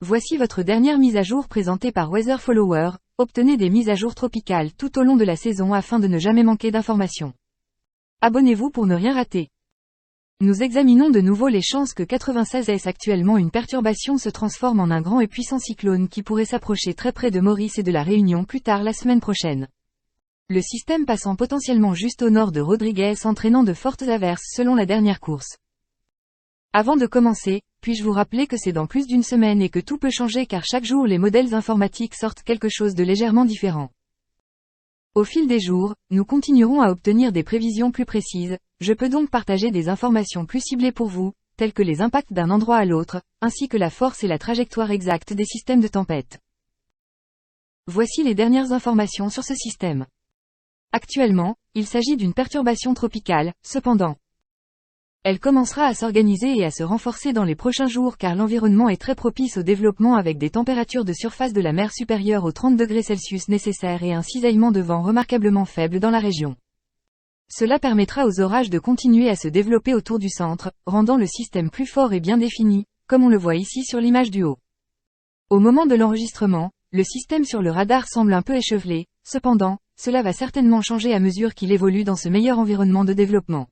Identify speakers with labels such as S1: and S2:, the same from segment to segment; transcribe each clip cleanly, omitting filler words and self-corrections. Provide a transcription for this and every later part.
S1: Voici votre dernière mise à jour présentée par Weather Follower. Obtenez des mises à jour tropicales tout au long de la saison afin de ne jamais manquer d'informations. Abonnez-vous pour ne rien rater. Nous examinons de nouveau les chances que 96S actuellement une perturbation se transforme en un grand et puissant cyclone qui pourrait s'approcher très près de Maurice et de la Réunion plus tard la semaine prochaine. Le système passant potentiellement juste au nord de Rodriguez entraînant de fortes averses selon la dernière course. Avant de commencer, puis-je vous rappeler que c'est dans plus d'une semaine et que tout peut changer car chaque jour les modèles informatiques sortent quelque chose de légèrement différent. Au fil des jours, nous continuerons à obtenir des prévisions plus précises, je peux donc partager des informations plus ciblées pour vous, telles que les impacts d'un endroit à l'autre, ainsi que la force et la trajectoire exacte des systèmes de tempête. Voici les dernières informations sur ce système. Actuellement, il s'agit d'une perturbation tropicale, cependant. Elle commencera à s'organiser et à se renforcer dans les prochains jours car l'environnement est très propice au développement avec des températures de surface de la mer supérieures aux 30 degrés Celsius nécessaires et un cisaillement de vent remarquablement faible dans la région. Cela permettra aux orages de continuer à se développer autour du centre, rendant le système plus fort et bien défini, comme on le voit ici sur l'image du haut. Au moment de l'enregistrement, le système sur le radar semble un peu échevelé, cependant, cela va certainement changer à mesure qu'il évolue dans ce meilleur environnement de développement.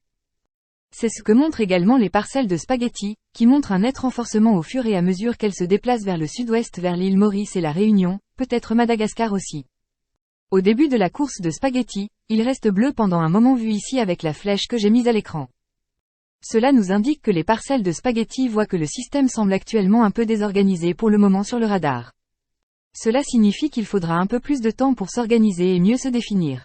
S1: C'est ce que montrent également les parcelles de spaghetti, qui montrent un net renforcement au fur et à mesure qu'elles se déplacent vers le sud-ouest vers l'île Maurice et la Réunion, peut-être Madagascar aussi. Au début de la course de spaghetti, il reste bleu pendant un moment vu ici avec la flèche que j'ai mise à l'écran. Cela nous indique que les parcelles de spaghetti voient que le système semble actuellement un peu désorganisé pour le moment sur le radar. Cela signifie qu'il faudra un peu plus de temps pour s'organiser et mieux se définir.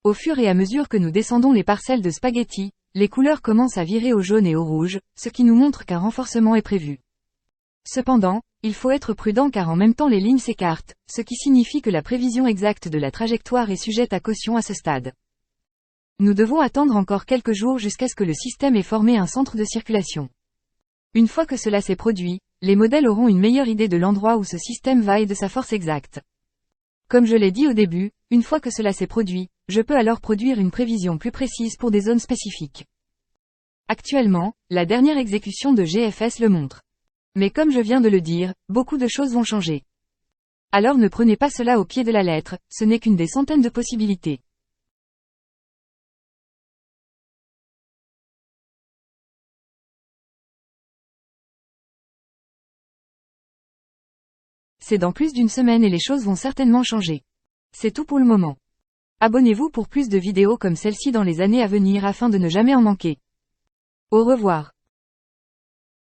S1: Au fur et à mesure que nous descendons les parcelles de spaghetti, les couleurs commencent à virer au jaune et au rouge, ce qui nous montre qu'un renforcement est prévu. Cependant, il faut être prudent car en même temps les lignes s'écartent, ce qui signifie que la prévision exacte de la trajectoire est sujette à caution à ce stade. Nous devons attendre encore quelques jours jusqu'à ce que le système ait formé un centre de circulation. Une fois que cela s'est produit, les modèles auront une meilleure idée de l'endroit où ce système va et de sa force exacte. Comme je l'ai dit au début, une fois que cela s'est produit, je peux alors produire une prévision plus précise pour des zones spécifiques. Actuellement, la dernière exécution de GFS le montre. Mais comme je viens de le dire, beaucoup de choses vont changer. Alors ne prenez pas cela au pied de la lettre, ce n'est qu'une des centaines de possibilités. C'est dans plus d'une semaine et les choses vont certainement changer. C'est tout pour le moment. Abonnez-vous pour plus de vidéos comme celle-ci dans les années à venir afin de ne jamais en manquer. Au revoir.